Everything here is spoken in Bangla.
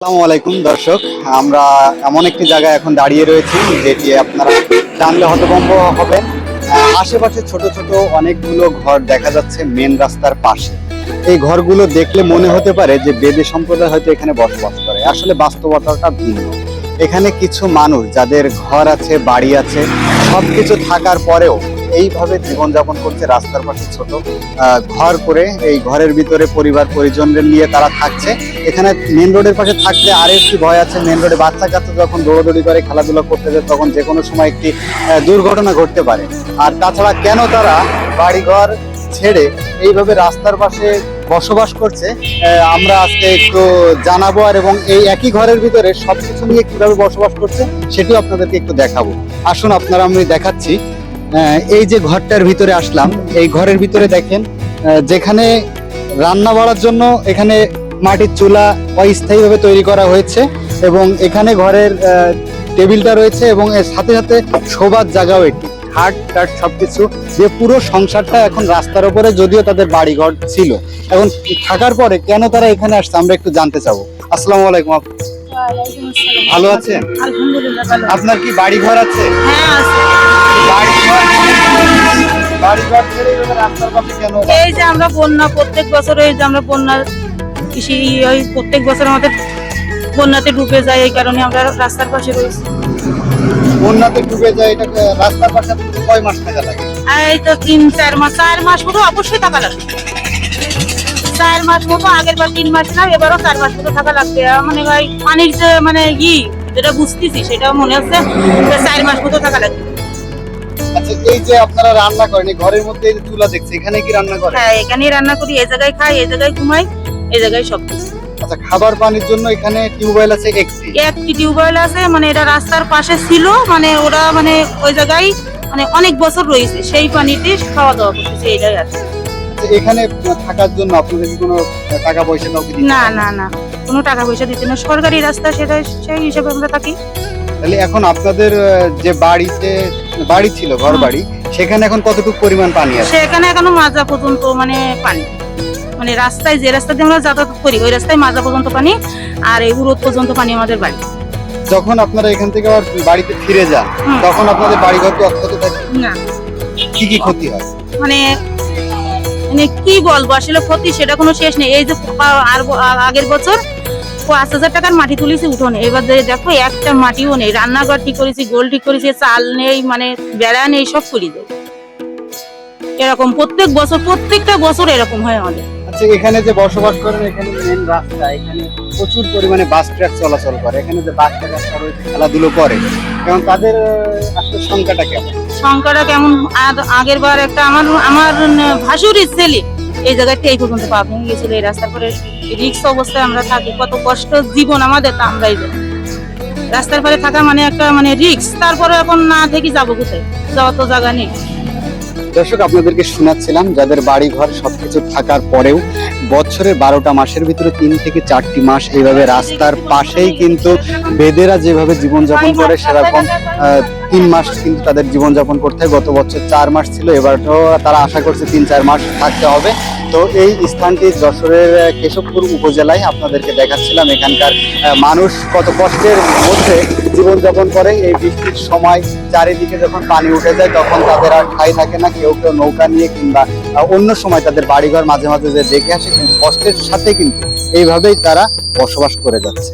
আসসালামু আলাইকুম দর্শক, আমরা এমন একটি জায়গায় এখন দাঁড়িয়ে রয়েছি যেটি আপনারা জানলে হতভম্ব হবেন। আশেপাশে ছোট ছোট অনেকগুলো ঘর দেখা যাচ্ছে মেন রাস্তার পাশে। এই ঘরগুলো দেখলে মনে হতে পারে যে বেদে সম্প্রদায় হয়তো এখানে বসবাস করে। আসলে বাস্তবতাটা ভিন্ন। এখানে কিছু মানুষ যাদের ঘর আছে, বাড়ি আছে, সবকিছু থাকার পরেও এইভাবে জীবনযাপন করছে। রাস্তার পাশে ছোট ঘর করে এই ঘরের ভিতরে পরিবার পরিজনদের নিয়ে তারা থাকছে। এখানে মেন রোডের পাশে থাকলে আরো একটি ভয় আছে, মেন রোডে বাচ্চা কাচ্চা যখন দৌড়াদৌড়ি করে খেলাধুলা করতে যায় তখন যে কোনো সময় একটি দুর্ঘটনা ঘটতে পারে। আর তাছাড়া কেন তারা বাড়িঘর ছেড়ে এইভাবে রাস্তার পাশে বসবাস করছে আমরা আজকে একটু জানাবো, আর এবং এই একই ঘরের ভিতরে সবকিছু নিয়ে কিভাবে বসবাস করছে সেটিও আপনাদেরকে একটু দেখাবো। আসুন আপনারা, আমি দেখাচ্ছি। এই যে ঘরটার ভিতরে আসলাম, এই ঘরের ভিতরে দেখেন যেখানে রান্না বাড়ার জন্য এখানে মাটির চুলা অস্থায়ীভাবে তৈরি করা হয়েছে এবং এখানে ঘরের টেবিলটা রয়েছে এবং এর সাথে সাথে শোবার জায়গাও এটি, খাট টাট সবকিছু দিয়ে পুরো সংসারটা এখন রাস্তার উপরে। যদিও তাদের বাড়িঘর ছিল, এখন থাকার পরে কেন তারা এখানে আসছে আমরা একটু জানতে চাবো। আসসালামু আলাইকুম। ভালো আছেন? আলহামদুলিল্লাহ ভালো। আপনার কি বাড়িঘর আছে? হ্যাঁ আছে। বাড়িঘর ছেড়ে এভাবে রাস্তার পাশে কেন? এই যে আমরা বন্যা প্রত্যেক বছর, এই যে আমরা বন্যা কৃষি ওই প্রত্যেক বছর আমাদের বন্যাতে ডুবে যায়, এই কারণে আমরা রাস্তার পাশে রয়েছি। বন্যাতে ডুবে যায়, এটা রাস্তার পাশে কয় মাস থাকা লাগে? এই তো 3-4 মাস, 4 মাস মতো অবশ্যই থাকা লাগবে। 4 মাস মতো, আগের বার 3 মাস না, এবারও 4 মাস মতো থাকা লাগবে। মানে ভাই পানির যে মানে যেটা বুঝতেছি সেটা মনে হচ্ছে 4 মাস মতো থাকা লাগবে। আচ্ছা, এই যে আপনারা রান্না করেন, এই ঘরের মধ্যে এই যে চুলা দেখছি, এখানে কি রান্না করেন? হ্যাঁ, এখানেই রান্না করি, এই জায়গায় খাই, এই জায়গায় ঘুমাই, এই জায়গায় সব কিছু। আচ্ছা, খাবার পানির জন্য এখানে টিউবওয়েল আছে একটি টিউবওয়েল আছে, মানে এটা রাস্তার পাশে ছিল, মানে ওরা মানে ওই জায়গায় মানে অনেক বছর রয়েছে, সেই পানিতে খাওয়া দাওয়া করতেছে, এইটাই আছে। এখানে থাকার জন্য আপনাদের কি কোনো টাকা পয়সা কাউকে দিতে না হয়? না না, কোনো টাকা পয়সা দিতে না, সরকারি রাস্তা, সেটা সেই হিসেবে আমরা থাকি। তাহলে এখন আপনাদের যে বাড়ি ছিল, ঘর বাড়ি, সেখানে এখন কতটুকু পরিমাণ পানি আছে? সেখানে এখনো মাজা পর্যন্ত মানে পানি, মানে রাস্তায় যে রাস্তা দিয়ে আমরা যাতায়াত করি ওই রাস্তায় মাজা পর্যন্ত পানি, আর এই উরোদ পর্যন্ত পানি আমাদের বাড়ি। যখন আপনারা এখান থেকে আবার বাড়িতে ফিরে যান তখন আপনাদের বাড়িঘর কি অক্ষত থাকে? না, কি কি ক্ষতি হয়? মানে মানে কি বলবো, আসলে ক্ষতি সেটা কোনো শেষ নেই। এই যে আগের বছর 5,000 টাকার মাটি তুলেছি উঠোনে, এবার দেখো একটা মাটিও নেই। রান্নাঘর ঠিক করেছি, গোল ঠিক করেছি, চাল নেই, মানে বেড়া নেই, সব করি দেয়। এরকম প্রত্যেক বছর, প্রত্যেকটা বছর এরকম হয় আমাদের। আচ্ছা, এখানে যে বসবাস করেন, এখানে মেন রাস্তা, এখানে প্রচুর পরিমাণে বাস ট্রাক চলাচল করে। এখানে যে বাচ্চা কাচ্চা রয়েছে, খেলাধুলো করে, এবং তাদের আসলে সংখ্যাটা কেমন? সংখ্যাটা কেমন? আগের বার একটা আমার ভাসুরির ছেলে এই জায়গাতে এই পর্যন্ত পা ভেঙে গেছিল, এই রাস্তার পরে রিক্স অবস্থায় আমরা থাকি। কত কষ্ট জীবন আমাদের, তা আমরাই জানি। রাস্তার পরে থাকা মানে একটা মানে রিক্স। তারপরে এখন না থেকে যাবো কোথায়, যাওয়ার তো জায়গা নেই। দর্শক, আপনাদেরকে শোনাচ্ছিলাম যাদের বাড়ি ঘর সবকিছু থাকার পরেও বছরের 12টা মাসের ভিতরে 3 থেকে 4টি মাস এইভাবে রাস্তার পাশেই কিন্তু বেদেরা যেভাবে জীবনযাপন করে সেরকম 3 মাস কিন্তু তাদের জীবনযাপন করতে হয়। গত বছর 4 মাস ছিল, এবারও তারা আশা করছে 3-4 মাস থাকতে হবে। তো এই স্থানটি যশোরের কেশবপুর উপজেলায় আপনাদেরকে দেখাচ্ছিলাম। এখানকার মানুষ কত কষ্টের মধ্যে জীবনযাপন করে। এই বৃষ্টির সময় চারিদিকে যখন পানি উঠে যায় তখন তাদের আর ঠাঁই থাকে না, কেউ কেউ নৌকা নিয়ে কিংবা অন্য সময় তাদের বাড়িঘর মাঝে মাঝে যে দেখে আসে, কিন্তু কষ্টের সাথে কিন্তু এইভাবেই তারা বসবাস করে যাচ্ছে।